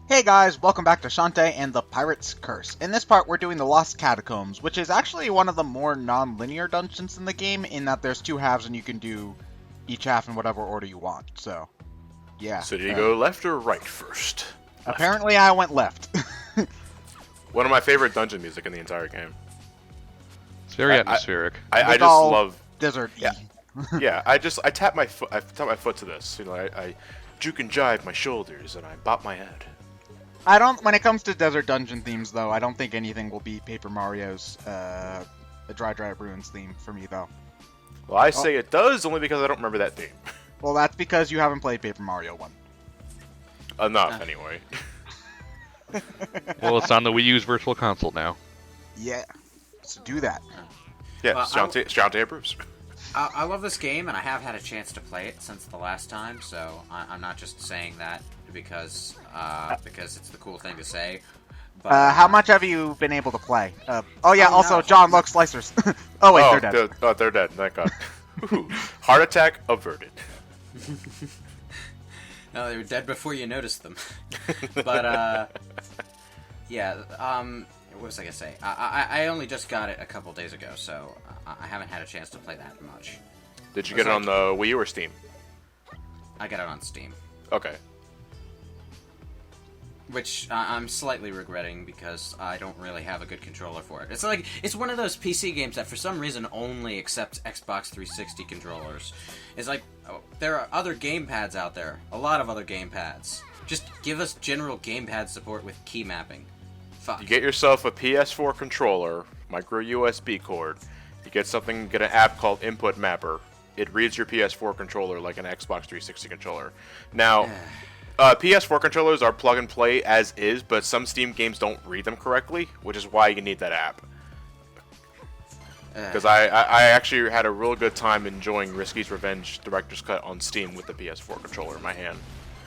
Hey guys, welcome back to Shantae and the Pirate's Curse. In this part, we're doing the Lost Catacombs, which is actually one of the more non-linear dungeons in the game, in that there's two halves and you can do each half in whatever order you want, so yeah. So do you go left or right first? Left. Apparently I went left. One of my favorite dungeon music in the entire game. It's very atmospheric. I just love desert. Yeah, yeah. I tap my foot. I tap my foot to this. You know, I juke and jive my shoulders and I bop my head. I don't. When it comes to desert dungeon themes, though, I don't think anything will beat Paper Mario's Dry Ruins theme for me, though. Well, I say it does only because I don't remember that theme. Well, that's because you haven't played Paper Mario 1. Enough, anyway. Well, it's on the Wii U's Virtual Console now. Yeah, so do that. Yeah, Shantae approves. I love this game, and I have had a chance to play it since the last time, so I'm not just saying that because it's the cool thing to say. But, how much have you been able to play? Oh yeah, also, no. John, look, slicers. Oh wait, they're dead. They're dead, thank God. Ooh, heart attack averted. No, they were dead before you noticed them. But, yeah, what was I gonna say? I only just got it a couple days ago, so I haven't had a chance to play that much. Did you get it on the Wii U or Steam? I got it on Steam. Okay. Which I'm slightly regretting because I don't really have a good controller for it. It's one of those PC games that for some reason only accepts Xbox 360 controllers. It's like, there are other gamepads out there. A lot of other gamepads. Just give us general gamepad support with key mapping. Fuck. You get yourself a PS4 controller, micro USB cord. You get an app called Input Mapper. It reads your PS4 controller like an Xbox 360 controller. Now, PS4 controllers are plug and play as is, but some Steam games don't read them correctly, which is why you need that app. Because I actually had a real good time enjoying Risky's Revenge Director's Cut on Steam with the PS4 controller in my hand.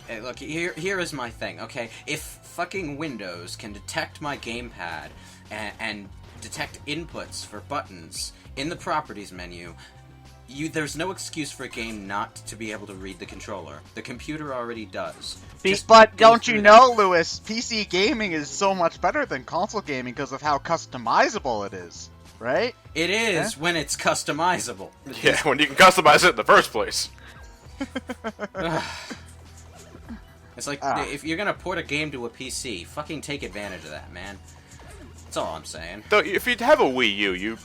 Hey, look, here is my thing, okay? If fucking Windows can detect my gamepad and detect inputs for buttons in the properties menu, there's no excuse for a game not to be able to read the controller. The computer already does. But don't you know, Lewis, PC gaming is so much better than console gaming because of how customizable it is, right? It is when it's customizable. Yeah, when you can customize it in the first place. It's like, if you're gonna port a game to a PC, fucking take advantage of that, man. That's all I'm saying. Though, if you have a Wii U, you're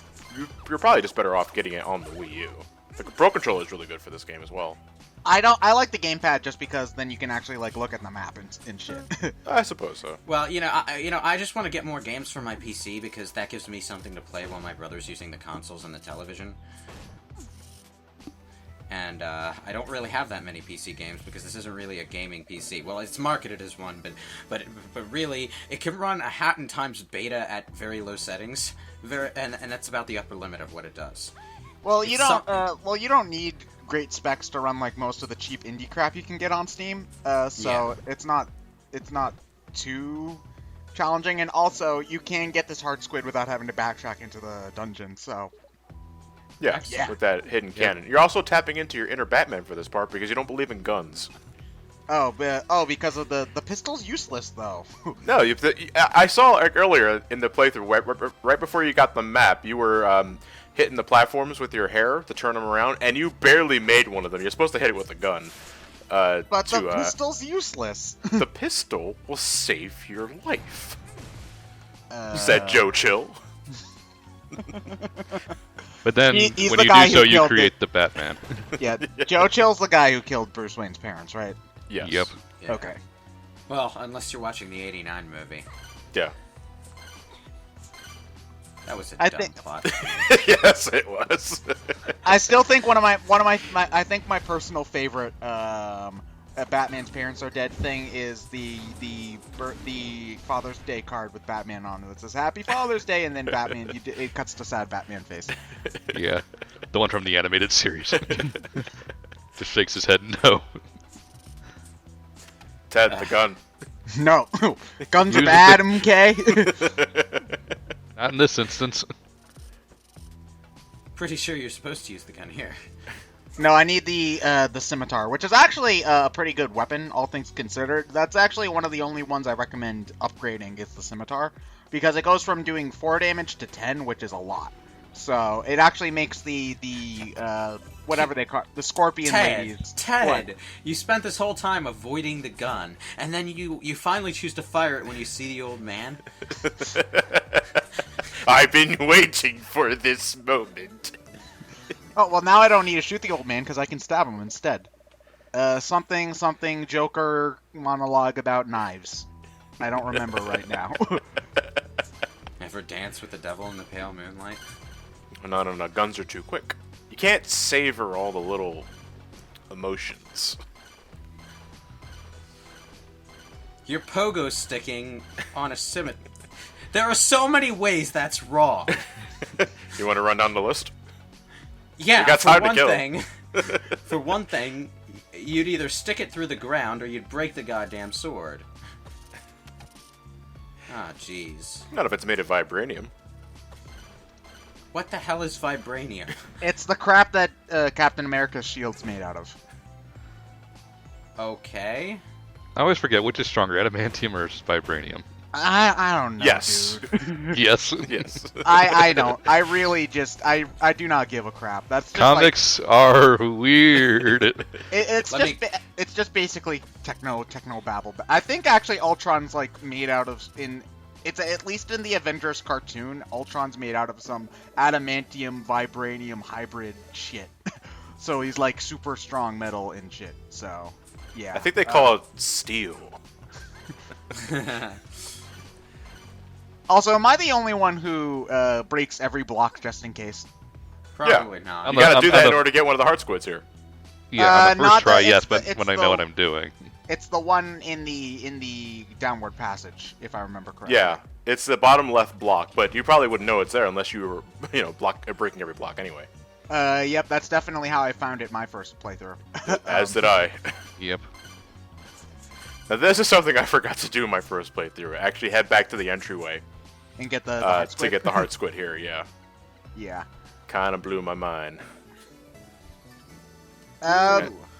probably just better off getting it on the Wii U. The Pro Controller is really good for this game as well. I like the gamepad just because then you can actually look at the map and shit. I suppose so. Well, I just want to get more games for my PC because that gives me something to play while my brother's using the consoles and the television. And I don't really have that many PC games because this isn't really a gaming PC. Well, it's marketed as one, but really, it can run a hat and times beta at very low settings, and that's about the upper limit of what it does. Well, you don't need great specs to run most of the cheap indie crap you can get on Steam. So it's not too challenging, and also you can get this hard squid without having to backtrack into the dungeon. So. Yeah, with that hidden cannon. You're also tapping into your inner Batman for this part because you don't believe in guns. Because of the pistol's useless though. No, I saw earlier in the playthrough, right before you got the map, you were hitting the platforms with your hair to turn them around, and you barely made one of them. You're supposed to hit it with a gun. But the pistol's useless. The pistol will save your life, said Joe Chill. But then, he's when the you guy do so, who you killed create the Batman. Yeah, Joe Chill's the guy who killed Bruce Wayne's parents, right? Yes. Yep. Yeah. Okay. Well, unless you're watching the '89 movie. Yeah. That was a dumb plot. Yes, it was. I still think one of my I think my personal favorite Batman's parents are dead thing is the Father's Day card with Batman on it that says Happy Father's Day, and then Batman it cuts to sad Batman face. Yeah, the one from the animated series. Just shakes his head no. Ted, the gun. No, guns are bad, okay? Not in this instance. Pretty sure you're supposed to use the gun here. No, I need the scimitar, which is actually a pretty good weapon, all things considered. That's actually one of the only ones I recommend upgrading is the scimitar, because it goes from doing 4 damage to 10, which is a lot. So it actually makes the whatever they call the scorpion ladies. Ted, What? you spent this whole time avoiding the gun, and then you finally choose to fire it when you see the old man. I've been waiting for this moment. Oh well, now I don't need to shoot the old man because I can stab him instead. Something Joker monologue about knives. I don't remember right now. Ever dance with the devil in the pale moonlight? No, guns are too quick. You can't savor all the little emotions. You're pogo sticking on a scimitar. There are so many ways that's wrong. You want to run down the list? Yeah, You got for time to one kill. thing, for one thing, you'd either stick it through the ground or you'd break the goddamn sword. Ah, jeez. Not if it's made of vibranium. What the hell is vibranium? It's the crap that Captain America's shield's made out of. Okay. I always forget which is stronger, adamantium or vibranium. I don't know, Yes. dude. Yes. Yes. I don't. I really just I do not give a crap. That's just Comics are weird. it's just basically techno babble. I think actually Ultron's like made out of it's at least in the Avengers cartoon, Ultron's made out of some adamantium vibranium hybrid shit. So he's like super strong metal and shit. So yeah. I think they call it steel. Also, am I the only one who breaks every block just in case? Probably not. You gotta do that in order to get one of the heart squids here. Yeah, on the not first try, the- yes, it's but the- it's when I the- know what I'm doing. It's the one in the downward passage, if I remember correctly. Yeah, it's the bottom left block, but you probably wouldn't know it's there unless you were, breaking every block anyway. Yep, that's definitely how I found it my first playthrough. As did I. Yep. Now this is something I forgot to do in my first playthrough. Actually head back to the entryway And get the heart to squid. get the heart squid here, yeah. Yeah. Kinda blew my mind.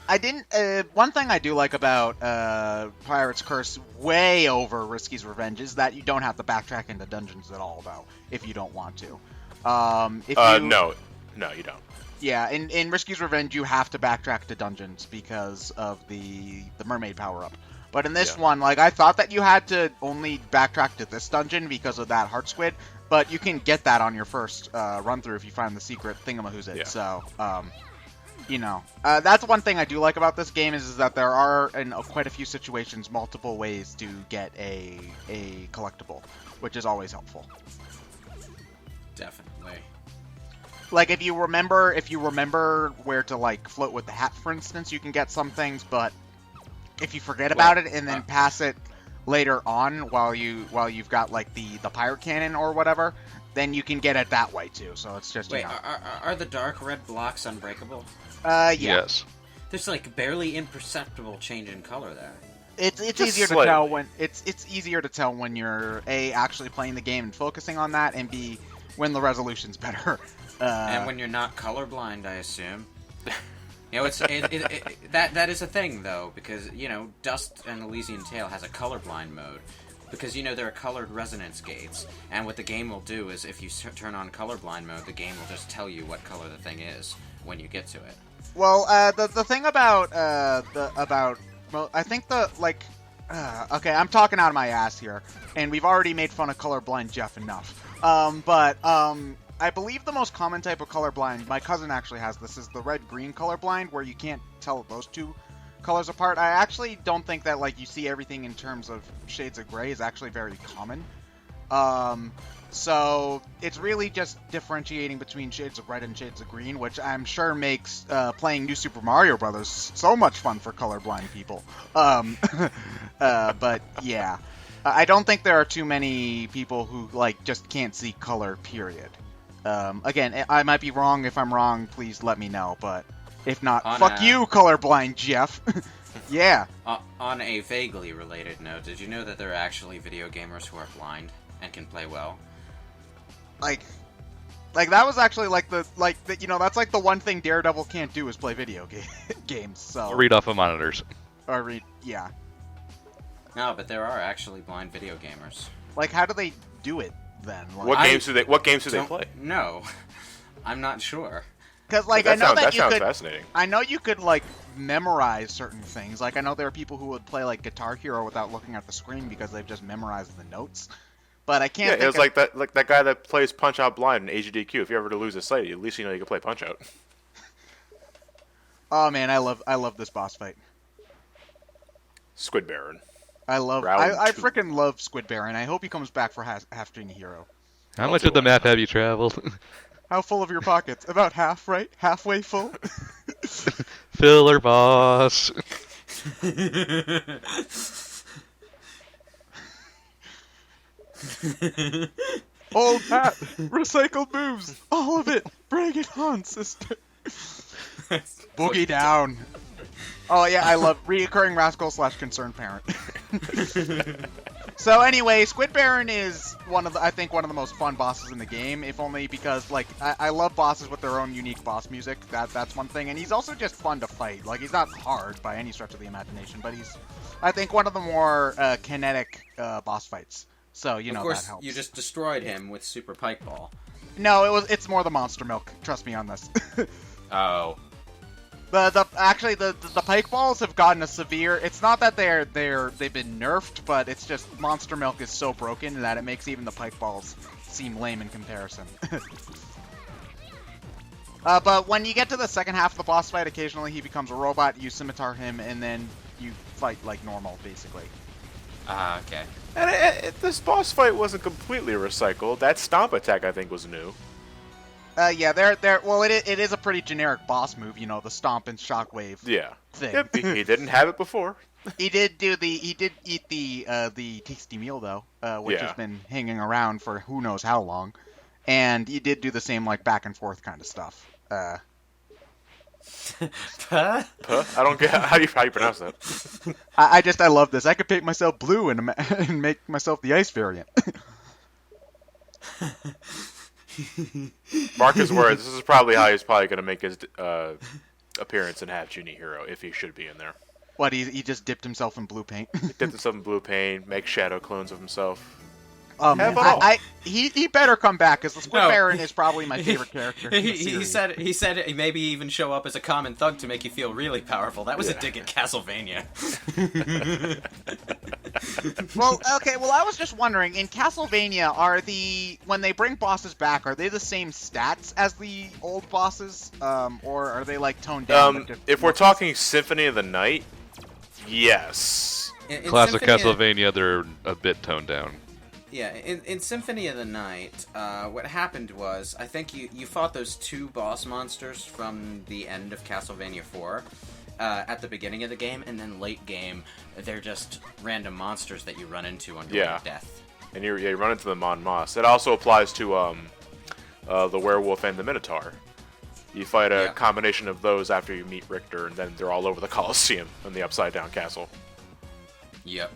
I didn't. One thing I do like about Pirate's Curse way over Risky's Revenge is that you don't have to backtrack into dungeons at all, though, if you don't want to. No, you don't. Yeah, in Risky's Revenge, you have to backtrack to dungeons because of the mermaid power-up. But in this one, like, I thought that you had to only backtrack to this dungeon because of that heart squid, but you can get that on your first run-through if you find the secret thingamahoosit. Yeah. So, that's one thing I do like about this game is that there are, in quite a few situations, multiple ways to get a collectible, which is always helpful. Definitely. Like, if you remember where to, like, float with the hat, for instance, you can get some things, but if you forget about it and then pass it later on while you've got, like, the pirate cannon or whatever, then you can get it that way, too. So it's just, Wait, are the dark red blocks unbreakable? yeah. Yes. There's, like, barely imperceptible change in color there. It's Just easier slightly. to tell when it's easier to tell when you're A, actually playing the game and focusing on that, and B, when the resolution's better. And when you're not colorblind, I assume. That is a thing though, because Dust and Elysian Tale has a colorblind mode, because there are colored resonance gates, and what the game will do is if you turn on colorblind mode, the game will just tell you what color the thing is when you get to it. Well, the thing about I think okay, I'm talking out of my ass here, and we've already made fun of colorblind Jeff enough. I believe the most common type of colorblind, my cousin actually has this, is the red-green colorblind, where you can't tell those two colors apart. I actually don't think that, like, you see everything in terms of shades of gray is actually very common. So it's really just differentiating between shades of red and shades of green, which I'm sure makes playing New Super Mario Brothers so much fun for colorblind people. But yeah, I don't think there are too many people who like just can't see color. Period. Again, I might be wrong. If I'm wrong, please let me know. But if not, fuck you, colorblind Jeff. Yeah. On a vaguely related note, did you know that there are actually video gamers who are blind and can play well? Like Like that was actually like that's like the one thing Daredevil can't do is play video games. So Read off of monitors. or read, yeah. No, but there are actually blind video gamers. Like, how do they do it then? Like, What games do they play? No, I'm not sure. Because like That sounds you could, fascinating. I know you could like memorize certain things. Like I know there are people who would play like Guitar Hero without looking at the screen because they've just memorized the notes. But I can't. Yeah, think it was of... like that guy that plays Punch Out Blind in AGDQ. If you ever to lose a sight, at least you know you can play Punch Out. Oh man, I love this boss fight. Squid Baron. I Round two. freaking love Squid Baron. I hope he comes back for Half String Hero. How much of the map have you traveled? How full of your pockets? About half, right? Halfway full? Filler boss. Old hat, recycled moves, all of it. Bring it on, sister. Boogie down. Oh yeah, I love reoccurring rascal / concerned parent. So anyway, Squid Baron is I think one of the most fun bosses in the game, if only because like I love bosses with their own unique boss music. That's one thing, and he's also just fun to fight. Like he's not hard by any stretch of the imagination, but he's I think one of the more kinetic boss fights. So you know that helps. Of course, you just destroyed him with Super Pike Ball. No, it's more the monster milk. Trust me on this. Oh. Actually the pike balls have gotten a severe. It's not that they've been nerfed, but it's just monster milk is so broken that it makes even the pike balls seem lame in comparison. But when you get to the second half of the boss fight, occasionally he becomes a robot. You scimitar him, and then you fight like normal, basically. Okay. And this boss fight wasn't completely recycled. That stomp attack, I think, was new. Yeah, well, it is a pretty generic boss move, you know, the stomp and shockwave. Yeah. Thing. Yep, he didn't have it before. He did eat the tasty meal though, which has been hanging around for who knows how long, and he did do the same like back and forth kind of stuff. Huh? Huh? I don't get how you pronounce that. I love this. I could paint myself blue and make myself the ice variant. Mark his words. This is probably how he's probably going to make his appearance in Half Genie Hero, if he should be in there. What, he just dipped himself in blue paint? He dipped himself in blue paint, make shadow clones of himself. He better come back, because the Squid Baron is probably my favorite character. He said maybe even show up as a common thug to make you feel really powerful. That was a dig at Castlevania. Well, I was just wondering, in Castlevania, when they bring bosses back, are they the same stats as the old bosses, or are they like toned down? If we're talking Symphony of the Night, yes. In Classic Symphony Castlevania, they're a bit toned down. Yeah, in Symphony of the Night, what happened was, I think you fought those two boss monsters from the end of Castlevania 4 at the beginning of the game, and then late game, they're just random monsters that you run into on your way to death. And you run into them en masse. It also applies to the werewolf and the minotaur. You fight a combination of those after you meet Richter, and then they're all over the Colosseum in the Upside Down Castle. Yep.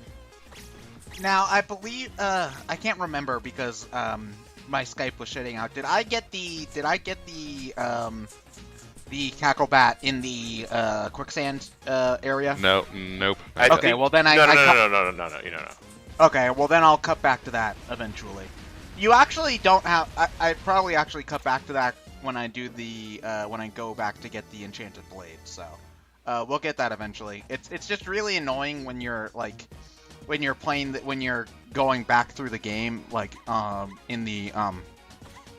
Now, I believe, I can't remember because, my Skype was shutting out. Did I get the Cacklebat in the, quicksand, area? No, nope. Okay, well then No, you know. Okay, well then I'll cut back to that eventually. You actually don't have, I'd probably actually cut back to that when I do the, when I go back to get the Enchanted Blade, so. We'll get that eventually. It's just really annoying when you're, like, when you're going back through the game, like, when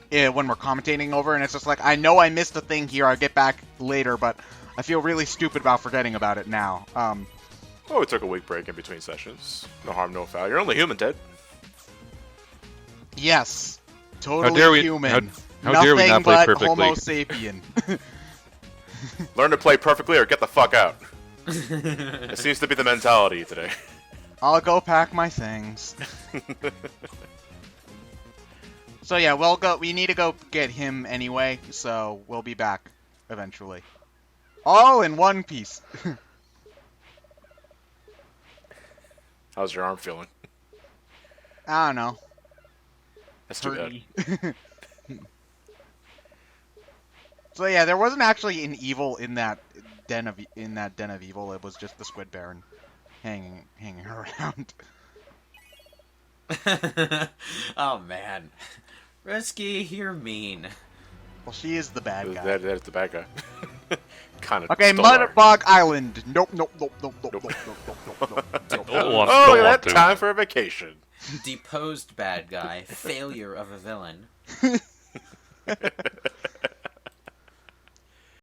we're commentating over, and it's just like, I know I missed a thing here, I'll get back later, but I feel really stupid about forgetting about it now. Well, we took a week break in between sessions. No harm, no foul. You're only human, Ted. Yes. Totally human. How dare we not play perfectly? Homo sapien. Learn to play perfectly or get the fuck out. It seems to be the mentality today. I'll go pack my things. So yeah, we need to go get him anyway, so we'll be back eventually. All in one piece. How's your arm feeling? I don't know. That's too bad. So yeah, there wasn't actually an evil in that den of evil. It was just the Squid Baron hanging around. Oh man, Risky, you're mean. Well, she is the bad guy. That is the bad guy. Kind of. Okay, Mudbog Island. Nope, nope, nope, nope, nope, nope, nope, nope, nope, nope. Don't Oh, want look at that! to. Time for a vacation. Deposed bad guy. Failure of a villain.